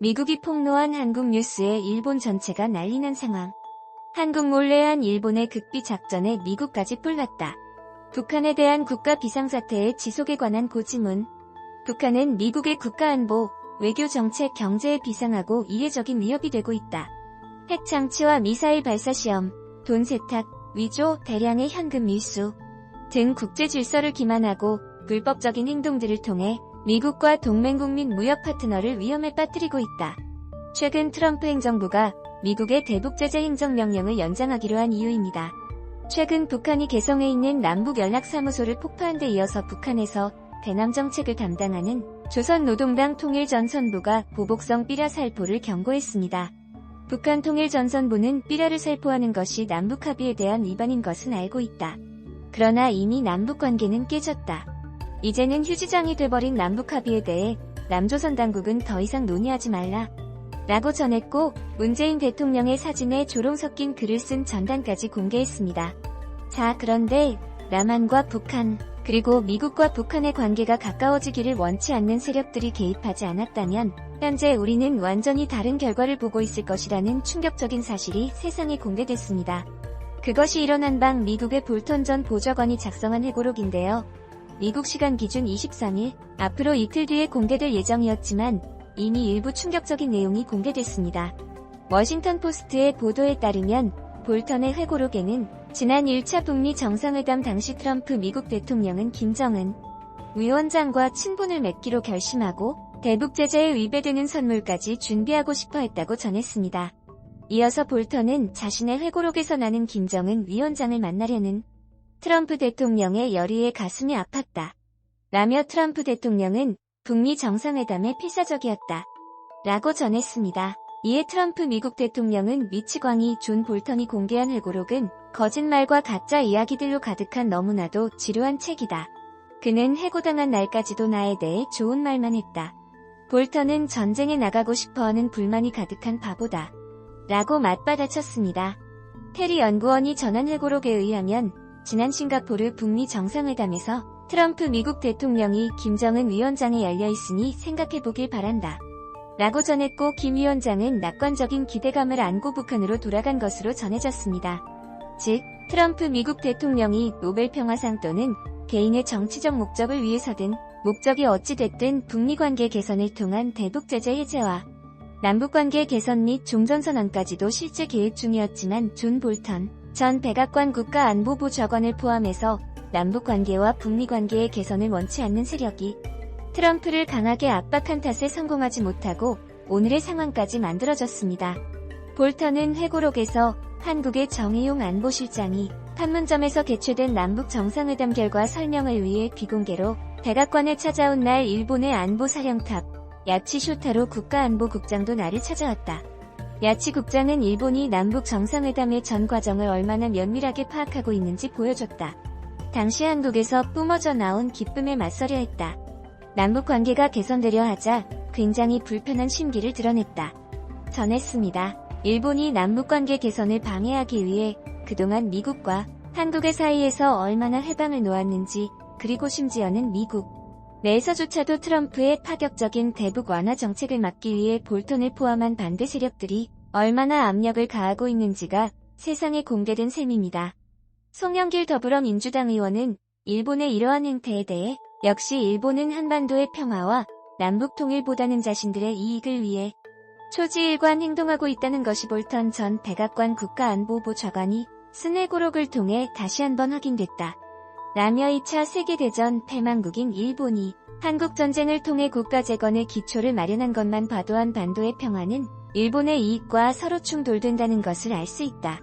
미국이 폭로한 한국 뉴스에 일본 전체가 난리난 상황. 한국 몰래한 일본의 극비 작전에 미국까지 뿔났다. 북한에 대한 국가 비상사태의 지속에 관한 고지문. 북한은 미국의 국가안보, 외교 정책 경제에 비상하고 이례적인 위협이 되고 있다. 핵 장치와 미사일 발사 시험, 돈 세탁, 위조, 대량의 현금 밀수 등 국제 질서를 기만하고 불법적인 행동들을 통해 미국과 동맹국민 무역 파트너를 위험에 빠뜨리고 있다. 최근 트럼프 행정부가 미국의 대북 제재 행정명령을 연장하기로 한 이유입니다. 최근 북한이 개성에 있는 남북연락사무소를 폭파한 데 이어서 북한에서 대남 정책을 담당하는 조선노동당 통일전선부가 보복성 삐라 살포를 경고했습니다. 북한 통일전선부는 삐라를 살포하는 것이 남북합의에 대한 위반인 것은 알고 있다. 그러나 이미 남북관계는 깨졌다. 이제는 휴지장이 돼버린 남북합의에 대해 남조선 당국은 더 이상 논의하지 말라 라고 전했고, 문재인 대통령의 사진에 조롱 섞인 글을 쓴 전단까지 공개했습니다. 자, 그런데 남한과 북한, 그리고 미국과 북한의 관계가 가까워지기를 원치 않는 세력들이 개입하지 않았다면 현재 우리는 완전히 다른 결과를 보고 있을 것이라는 충격적인 사실이 세상에 공개됐습니다. 그것이 일어난 방 미국의 볼턴 전 보좌관이 작성한 회고록인데요. 미국 시간 기준 23일, 앞으로 이틀 뒤에 공개될 예정이었지만 이미 일부 충격적인 내용이 공개됐습니다. 워싱턴 포스트의 보도에 따르면 볼턴의 회고록에는 지난 1차 북미 정상회담 당시 트럼프 미국 대통령은 김정은 위원장과 친분을 맺기로 결심하고 대북 제재에 위배되는 선물까지 준비하고 싶어 했다고 전했습니다. 이어서 볼턴은 자신의 회고록에서 나는 김정은 위원장을 만나려는 트럼프 대통령의 열의에 가슴이 아팠다. 라며 트럼프 대통령은 북미 정상회담에 필사적이었다. 라고 전했습니다. 이에 트럼프 미국 대통령은 미치광이 존 볼턴이 공개한 회고록은 거짓말과 가짜 이야기들로 가득한 너무나도 지루한 책이다. 그는 해고당한 날까지도 나에 대해 좋은 말만 했다. 볼턴은 전쟁에 나가고 싶어하는 불만이 가득한 바보다. 라고 맞받아쳤습니다. 테리 연구원이 전한 회고록에 의하면 지난 싱가포르 북미 정상회담에서 트럼프 미국 대통령이 김정은 위원장에 열려있으니 생각해보길 바란다. 라고 전했고, 김 위원장은 낙관적인 기대감을 안고 북한으로 돌아간 것으로 전해졌습니다. 즉, 트럼프 미국 대통령이 노벨 평화상 또는 개인의 정치적 목적을 위해서든 목적이 어찌됐든 북미 관계 개선을 통한 대북 제재 해제와 남북관계 개선 및 종전선언까지도 실제 계획 중이었지만 존 볼턴 전 백악관 국가안보부 좌관을 포함해서 남북관계와 북미관계의 개선을 원치 않는 세력이 트럼프를 강하게 압박한 탓에 성공하지 못하고 오늘의 상황까지 만들어졌습니다. 볼턴은 회고록에서 한국의 정의용 안보실장이 판문점에서 개최된 남북 정상회담 결과 설명을 위해 비공개로 백악관에 찾아온 날 일본의 안보사령탑 야치 쇼타로 국가안보국장도 나를 찾아왔다. 야치 국장은 일본이 남북 정상회담의 전 과정을 얼마나 면밀하게 파악하고 있는지 보여줬다. 당시 한국에서 뿜어져 나온 기쁨에 맞서려 했다. 남북 관계가 개선되려 하자 굉장히 불편한 심기를 드러냈다. 전했습니다. 일본이 남북 관계 개선을 방해하기 위해 그동안 미국과 한국의 사이에서 얼마나 해방을 놓았는지, 그리고 심지어는 미국 내에서조차도 트럼프의 파격적인 대북 완화 정책을 막기 위해 볼턴을 포함한 반대 세력들이 얼마나 압력을 가하고 있는지가 세상에 공개된 셈입니다. 송영길 더불어민주당 의원은 일본의 이러한 행태에 대해 역시 일본은 한반도의 평화와 남북 통일보다는 자신들의 이익을 위해 초지일관 행동하고 있다는 것이 볼턴 전 백악관 국가안보부 좌관이 쓴 회고록을 통해 다시 한번 확인됐다. 라며 2차 세계대전 패망국인 일본이 한국전쟁을 통해 국가재건의 기초를 마련한 것만 봐도 한반도의 평화는 일본의 이익과 서로 충돌된다는 것을 알 수 있다.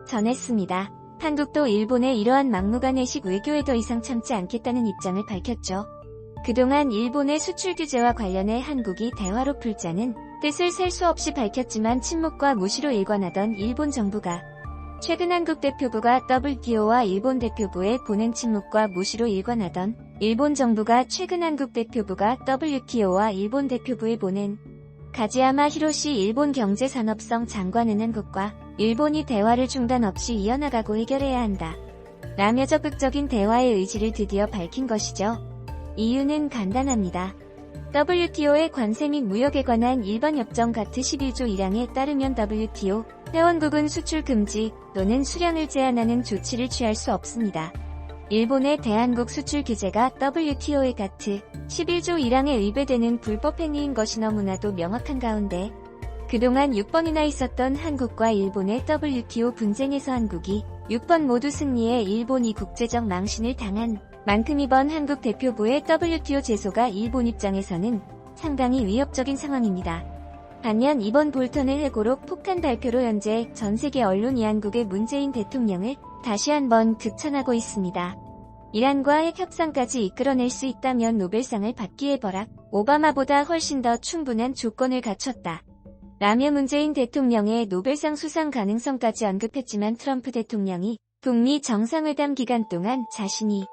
전했습니다. 한국도 일본의 이러한 막무가내식 외교에 더 이상 참지 않겠다는 입장을 밝혔죠. 그동안 일본의 수출 규제와 관련해 한국이 대화로 풀자는 뜻을 셀 수 없이 밝혔지만 침묵과 무시로 일관하던 일본 정부가 최근 한국 대표부가 WTO와 일본 대표부의 보낸 침묵과 무시로 일관하던 일본 정부가 최근 한국 대표부가 WTO와 일본 대표부에 보낸 가지야마 히로시 일본 경제산업성 장관은 한국과 일본이 대화를 중단 없이 이어나가고 해결해야 한다. 라며 적극적인 대화의 의지를 드디어 밝힌 것이죠. 이유는 간단합니다. WTO의 관세 및 무역에 관한 일반 협정 가트 11조 1항에 따르면 WTO 회원국은 수출 금지 또는 수량을 제한하는 조치를 취할 수 없습니다. 일본의 대한국 수출 규제가 WTO의 가트 11조 1항에 위배되는 불법 행위인 것이 너무나도 명확한 가운데 그동안 6번이나 있었던 한국과 일본의 WTO 분쟁에서 한국이 6번 모두 승리해 일본이 국제적 망신을 당한 만큼 이번 한국 대표부의 WTO 제소가 일본 입장에서는 상당히 위협적인 상황입니다. 반면 이번 볼턴의 회고록 폭탄 발표로 현재 전세계 언론이 한국의 문재인 대통령을 다시 한번 극찬하고 있습니다. 이란과 핵 협상까지 이끌어낼 수 있다면 노벨상을 받기에 버락 오바마보다 훨씬 더 충분한 조건을 갖췄다. 라며 문재인 대통령의 노벨상 수상 가능성까지 언급했지만 트럼프 대통령이 북미 정상회담 기간 동안 자신이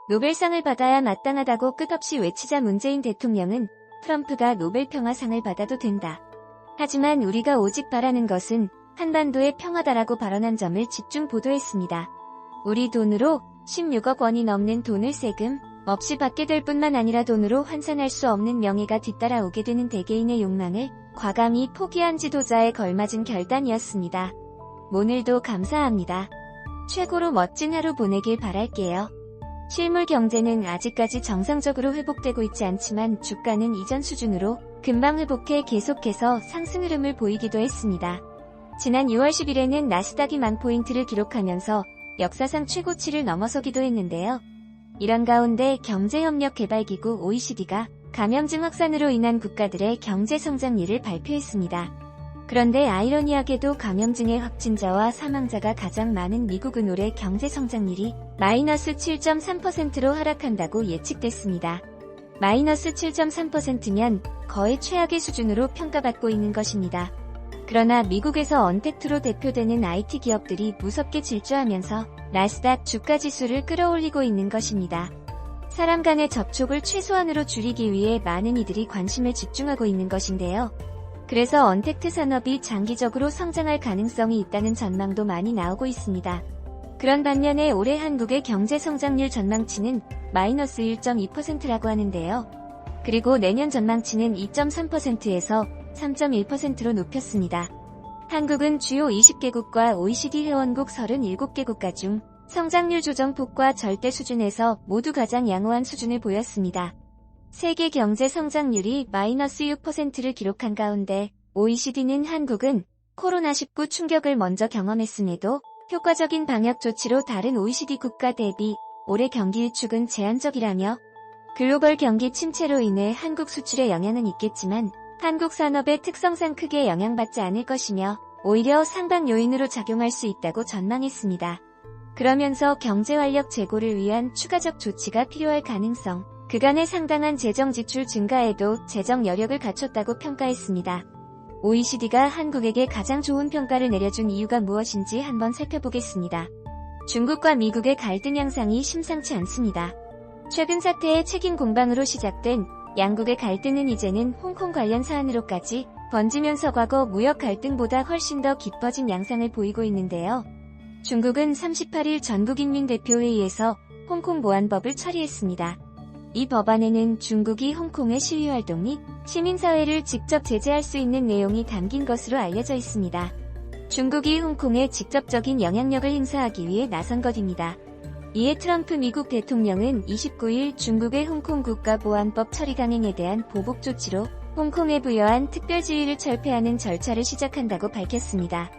노벨상을 받아야 마땅하다고 끝없이 외치자 문재인 대통령은 트럼프가 노벨 평화상을 받아도 된다. 하지만 우리가 오직 바라는 것은 한반도의 평화다라고 발언한 점을 집중 보도했습니다. 우리 돈으로 16억 원이 넘는 돈을 세금 없이 받게 될 뿐만 아니라 돈으로 환산할 수 없는 명예가 뒤따라오게 되는 대개인의 욕망을 과감히 포기한 지도자에 걸맞은 결단이었습니다. 오늘도 감사합니다. 최고로 멋진 하루 보내길 바랄게요. 실물 경제는 아직까지 정상적으로 회복되고 있지 않지만 주가는 이전 수준으로 금방 회복해 계속해서 상승 흐름을 보이기도 했습니다. 지난 6월 10일에는 나스닥이 10,000포인트를 기록하면서 역사상 최고치를 넘어서기도 했는데요. 이런 가운데 경제협력개발기구 OECD가 감염증 확산으로 인한 국가들의 경제 성장률을 발표했습니다. 그런데 아이러니하게도 감염증의 확진자와 사망자가 가장 많은 미국은 올해 경제 성장률이 마이너스 7.3%로 하락한다고 예측됐습니다. 마이너스 7.3%면 거의 최악의 수준으로 평가받고 있는 것입니다. 그러나 미국에서 언택트로 대표되는 IT 기업들이 무섭게 질주하면서 나스닥 주가지수를 끌어올리고 있는 것입니다. 사람 간의 접촉을 최소한으로 줄이기 위해 많은 이들이 관심을 집중하고 있는 것인데요. 그래서 언택트 산업이 장기적으로 성장할 가능성이 있다는 전망도 많이 나오고 있습니다. 그런 반면에 올해 한국의 경제 성장률 전망치는 마이너스 1.2%라고 하는데요. 그리고 내년 전망치는 2.3%에서 3.1%로 높였습니다. 한국은 주요 20개국과 OECD 회원국 37개국가 중 성장률 조정폭과 절대 수준에서 모두 가장 양호한 수준을 보였습니다. 세계 경제 성장률이 마이너스 6%를 기록한 가운데 OECD는 한국은 코로나19 충격을 먼저 경험했음에도 효과적인 방역 조치로 다른 OECD 국가 대비 올해 경기 위축은 제한적이라며 글로벌 경기 침체로 인해 한국 수출에 영향은 있겠지만 한국 산업의 특성상 크게 영향받지 않을 것이며 오히려 상방 요인으로 작용할 수 있다고 전망했습니다. 그러면서 경제활력 제고를 위한 추가적 조치가 필요할 가능성, 그간의 상당한 재정 지출 증가에도 재정 여력을 갖췄다고 평가했습니다. OECD가 한국에게 가장 좋은 평가를 내려준 이유가 무엇인지 한번 살펴보겠습니다. 중국과 미국의 갈등 양상이 심상치 않습니다. 최근 사태의 책임 공방으로 시작된 양국의 갈등은 이제는 홍콩 관련 사안으로까지 번지면서 과거 무역 갈등보다 훨씬 더 깊어진 양상을 보이고 있는데요. 중국은 38일 전국인민대표회의에서 홍콩 보안법을 처리했습니다. 이 법안에는 중국이 홍콩의 시위활동 및 시민사회를 직접 제재할 수 있는 내용이 담긴 것으로 알려져 있습니다. 중국이 홍콩에 직접적인 영향력을 행사하기 위해 나선 것입니다. 이에 트럼프 미국 대통령은 29일 중국의 홍콩 국가보안법 처리 강행에 대한 보복 조치로 홍콩에 부여한 특별지위를 철폐하는 절차를 시작한다고 밝혔습니다.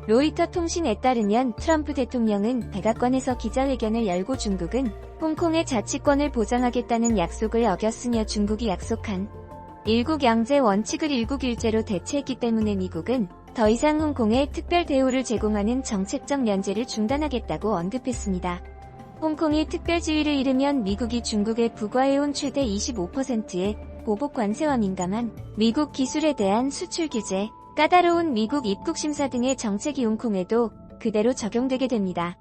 로이터 통신에 따르면 트럼프 대통령은 백악관에서 기자회견을 열고 중국은 홍콩의 자치권을 보장하겠다는 약속을 어겼으며 중국이 약속한 일국 양제 원칙을 일국 일제로 대체했기 때문에 미국은 더 이상 홍콩에 특별 대우를 제공하는 정책적 면제를 중단하겠다고 언급했습니다. 홍콩이 특별지위를 잃으면 미국이 중국에 부과해온 최대 25%의 보복 관세와 민감한 미국 기술에 대한 수출 규제, 까다로운 미국 입국 심사 등의 정책이 홍콩에도 그대로 적용되게 됩니다.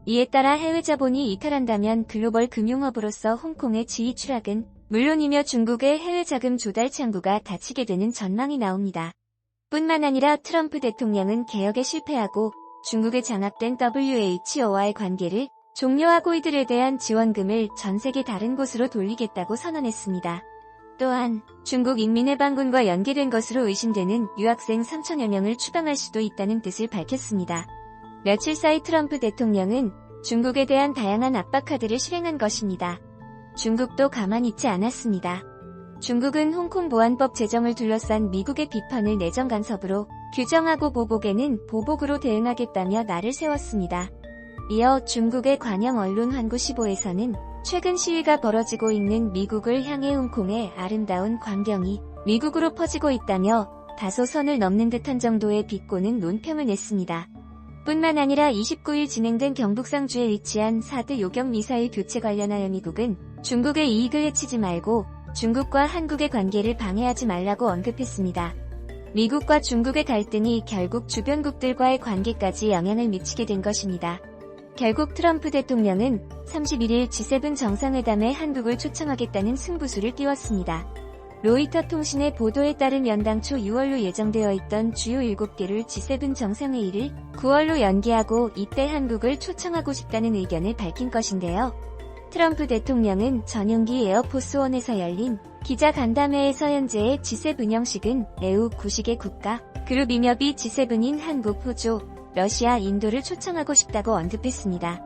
이에 따라 해외 자본이 이탈한다면 글로벌 금융허브로서 홍콩의 지위 추락은 물론이며 중국의 해외 자금 조달 창구가 닫히게 되는 전망이 나옵니다. 뿐만 아니라 트럼프 대통령은 개혁에 실패하고 중국에 장악된 WHO와의 관계를 종료하고 이들에 대한 지원금을 전 세계 다른 곳으로 돌리겠다고 선언했습니다. 또한 중국 인민해방군과 연계된 것으로 의심되는 유학생 3천여 명을 추방할 수도 있다는 뜻을 밝혔습니다. 며칠 사이 트럼프 대통령은 중국에 대한 다양한 압박 카드를 실행한 것입니다. 중국도 가만히 있지 않았습니다. 중국은 홍콩 보안법 제정을 둘러싼 미국의 비판을 내정 간섭으로 규정하고 보복에는 보복으로 대응하겠다며 날을 세웠습니다. 이어 중국의 관영 언론 환구시보에서는 최근 시위가 벌어지고 있는 미국을 향해 홍콩의 아름다운 광경이 미국으로 퍼지고 있다며 다소 선을 넘는 듯한 정도의 비꼬는 논평을 냈습니다. 뿐만 아니라 29일 진행된 경북상주에 위치한 사드 요격 미사일 교체 관련하여 미국은 중국의 이익을 해치지 말고 중국과 한국의 관계를 방해하지 말라고 언급했습니다. 미국과 중국의 갈등이 결국 주변국들과의 관계까지 영향을 미치게 된 것입니다. 결국 트럼프 대통령은 31일 G7 정상회담에 한국을 초청하겠다는 승부수를 띄웠습니다. 로이터 통신의 보도에 따르면 연당초 6월로 예정되어 있던 주요 7개를 G7 정상회의를 9월로 연기하고 이때 한국을 초청하고 싶다는 의견을 밝힌 것인데요. 트럼프 대통령은 전용기 에어포스원에서 열린 기자간담회에서 현재의 G7 형식은 매우 구식의 국가 그룹이며 비 G7인 한국, 호주, 러시아, 인도를 초청하고 싶다고 언급했습니다.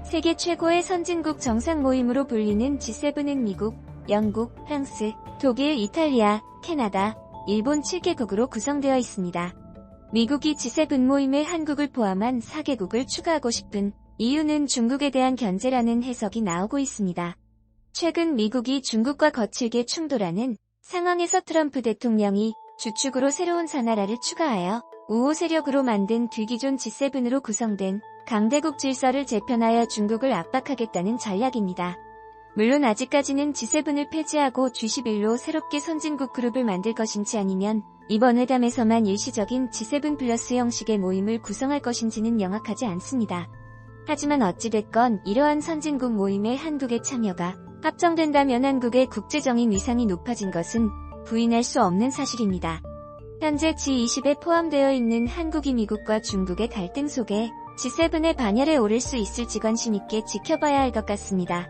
세계 최고의 선진국 정상 모임으로 불리는 G7은 미국, 영국, 프랑스, 독일, 이탈리아, 캐나다, 일본 7개국으로 구성되어 있습니다. 미국이 G7 모임에 한국을 포함한 4개국을 추가하고 싶은 이유는 중국에 대한 견제라는 해석이 나오고 있습니다. 최근 미국이 중국과 거칠게 충돌하는 상황에서 트럼프 대통령이 주축으로 새로운 사나라를 추가하여 우호 세력으로 만든 뒤기존 G7으로 구성된 강대국 질서를 재편하여 중국을 압박하겠다는 전략입니다. 물론 아직까지는 G7을 폐지하고 G11로 새롭게 선진국 그룹을 만들 것인지 아니면 이번 회담에서만 일시적인 G7 플러스 형식의 모임을 구성할 것인지는 명확하지 않습니다. 하지만 어찌됐건 이러한 선진국 모임에 한국의 참여가 확정된다면 한국의 국제적인 위상이 높아진 것은 부인할 수 없는 사실입니다. 현재 G20에 포함되어 있는 한국이 미국과 중국의 갈등 속에 G7의 반열에 오를 수 있을지 관심 있게 지켜봐야 할 것 같습니다.